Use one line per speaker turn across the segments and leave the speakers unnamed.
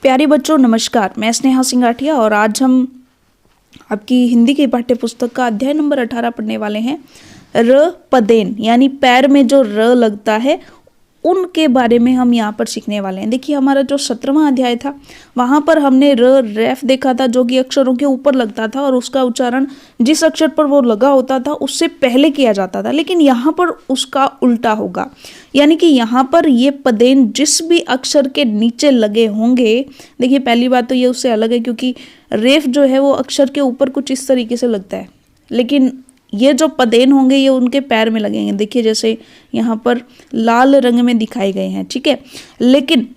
प्यारे बच्चों नमस्कार। मैं स्नेहा सिंगाठिया और आज हम आपकी हिंदी की पाठ्य पुस्तक का अध्याय नंबर 18 पढ़ने वाले हैं। र पदेन यानी पैर में जो र लगता है उनके बारे में हम यहाँ पर सीखने वाले हैं। देखिए हमारा जो 17वां अध्याय था वहाँ पर हमने र रेफ देखा था जो कि अक्षरों के ऊपर लगता था और उसका उच्चारण जिस अक्षर पर वो लगा होता था उससे पहले किया जाता था, लेकिन यहाँ पर उसका उल्टा होगा। यानी कि यहाँ पर ये पदेन जिस भी अक्षर के नीचे लगे होंगे, देखिए पहली बात तो ये उससे अलग है क्योंकि रेफ जो है वो अक्षर के ऊपर कुछ इस तरीके से लगता है, लेकिन ये जो पदेन होंगे ये उनके पैर में लगेंगे। देखिए जैसे यहाँ पर लाल रंग में दिखाए गए हैं, ठीक है। लेकिन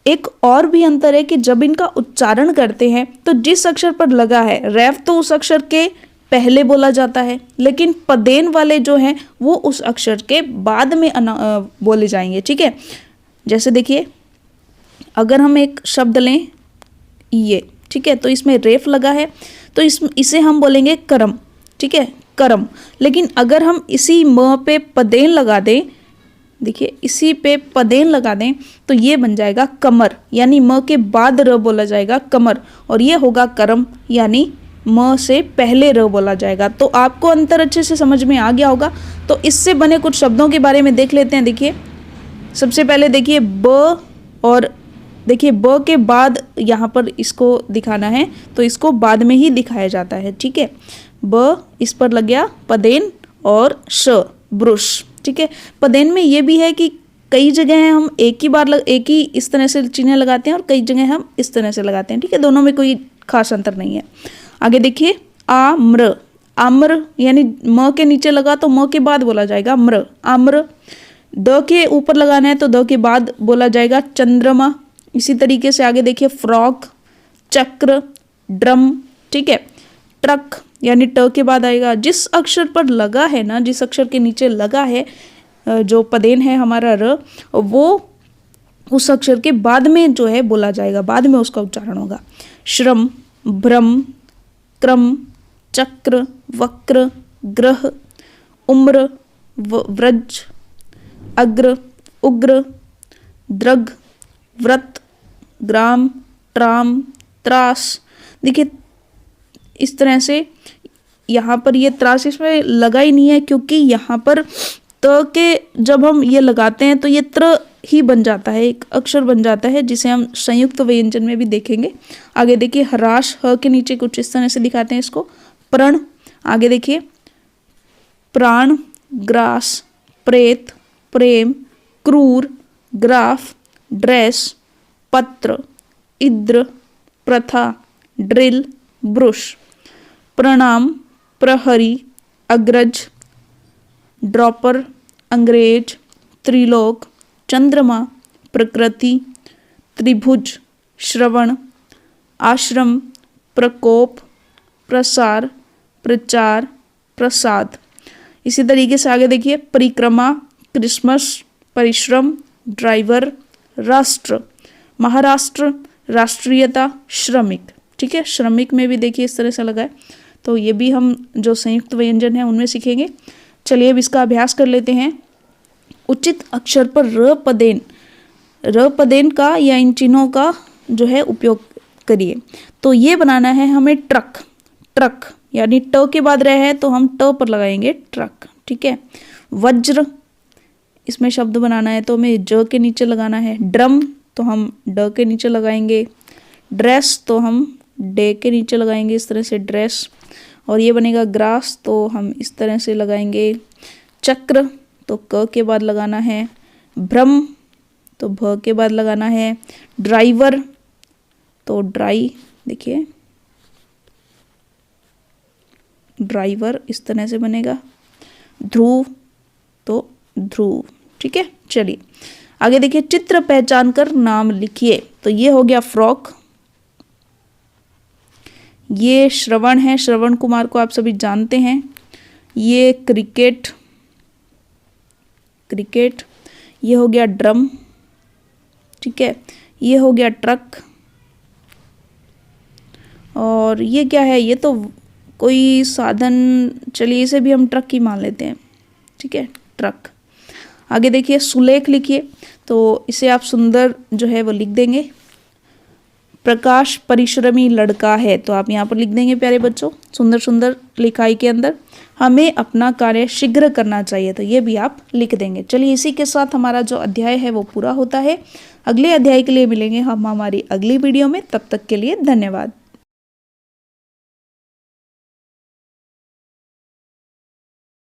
एक और भी अंतर है कि जब इनका उच्चारण करते हैं तो जिस अक्षर पर लगा है रेफ तो उस अक्षर के पहले बोला जाता है, लेकिन पदेन वाले जो हैं वो उस अक्षर के बाद में बोले जाएंगे, ठीक है। जैसे देखिए अगर हम एक शब्द लें ये, ठीक है, तो इसमें रेफ लगा है तो इसे हम बोलेंगे करम, ठीक है, करम। लेकिन अगर हम इसी म पे पदेन लगा दें, देखिए इसी पे पदेन लगा दें तो ये बन जाएगा कमर, यानी म के बाद र बोला जाएगा कमर, और ये होगा करम यानी म से पहले र बोला जाएगा। तो आपको अंतर अच्छे से समझ में आ गया होगा। तो इससे बने कुछ शब्दों के बारे में देख लेते हैं। देखिए सबसे पहले देखिए ब, और देखिए ब के बाद यहाँ पर इसको दिखाना है तो इसको बाद में ही दिखाया जाता है, ठीक है। ब इस पर लग गया पदेन और श ब्रुश, ठीक है। पदेन में ये भी है कि कई जगह हम एक ही इस तरह से चिन्ह लगाते हैं और कई जगह हम इस तरह से लगाते हैं, ठीक है। दोनों में कोई खास अंतर नहीं है। आगे देखिए आम्र, आम्र यानी म के नीचे लगा तो म के बाद बोला जाएगा म्र, आम्र। द के ऊपर लगाना है तो द के बाद बोला जाएगा चंद्रमा। इसी तरीके से आगे देखिए फ्रॉक, चक्र, ड्रम, ठीक है। ट्रक यानी ट के बाद आएगा। जिस अक्षर पर लगा है ना, जिस अक्षर के नीचे लगा है जो पदेन है हमारा र, वो उस अक्षर के बाद में जो है बोला जाएगा, बाद में उसका उच्चारण होगा। श्रम, भ्रम, क्रम, चक्र, वक्र, ग्रह, उम्र, व्रज, अग्र, उग्र, द्रग, व्रत, ग्राम, ट्राम, त्रास। देखिए इस तरह से यहाँ पर ये त्रास इसमें लगा ही नहीं है क्योंकि यहाँ पर त के जब हम ये लगाते हैं तो ये त्र ही बन जाता है, एक अक्षर बन जाता है जिसे हम संयुक्त व्यंजन में भी देखेंगे। आगे देखिए हराश, ह के नीचे कुछ इस तरह से दिखाते हैं इसको, प्रण। आगे देखिए प्राण, ग्रास, प्रेत, प्रेम, क्रूर, ग्राफ, ड्रेस, पत्र, इद्र, प्रथा, ड्रिल, ब्रुश। प्रणाम, प्रहरी, अग्रज, ड्रॉपर, अंग्रेज, त्रिलोक, चंद्रमा, प्रकृति, त्रिभुज, श्रवण, आश्रम, प्रकोप, प्रसार, प्रचार, प्रसाद। इसी तरीके से आगे देखिए परिक्रमा, क्रिसमस, परिश्रम, ड्राइवर, राष्ट्र, महाराष्ट्र, राष्ट्रीयता, श्रमिक, ठीक है। श्रमिक में भी देखिए इस तरह से लगा है, तो ये भी हम जो संयुक्त व्यंजन है उनमें सीखेंगे। चलिए अब इसका अभ्यास कर लेते हैं। उचित अक्षर पर र पदेन का या इन चिन्हों का जो है उपयोग करिए। तो ये बनाना है हमें ट्रक, ट्रक यानी ट के बाद रह है तो हम ट पर लगाएंगे ट्रक, ठीक है। वज्र, इसमें शब्द बनाना है तो हमें ज के नीचे लगाना है। ड्रम तो हम ड के नीचे लगाएंगे। ड्रेस तो हम डे के नीचे लगाएंगे, इस तरह से ड्रेस। और ये बनेगा ग्रास तो हम इस तरह से लगाएंगे। चक्र तो क के बाद लगाना है। भ्रम तो भ के बाद लगाना है। ड्राइवर तो ड्राई, देखिए ड्राइवर इस तरह से बनेगा। ध्रुव तो ध्रुव, ठीक है। चलिए आगे देखिए चित्र पहचान कर नाम लिखिए। तो ये हो गया फ्रॉक, ये श्रवण है, श्रवण कुमार को आप सभी जानते हैं। ये क्रिकेट, क्रिकेट। ये हो गया ड्रम, ठीक है। ये हो गया ट्रक, और ये क्या है, ये तो कोई साधन, चलिए इसे भी हम ट्रक ही मान लेते हैं, ठीक है, ट्रक। आगे देखिए सुलेख लिखिए, तो इसे आप सुंदर जो है वो लिख देंगे। प्रकाश परिश्रमी लड़का है, तो आप यहाँ पर लिख देंगे प्यारे बच्चों सुंदर सुंदर लिखाई के अंदर। हमें अपना कार्य शीघ्र करना चाहिए, तो ये भी आप लिख देंगे। चलिए इसी के साथ हमारा जो अध्याय है वो पूरा होता है। अगले अध्याय के लिए मिलेंगे हम हमारी अगली वीडियो में, तब तक के लिए धन्यवाद।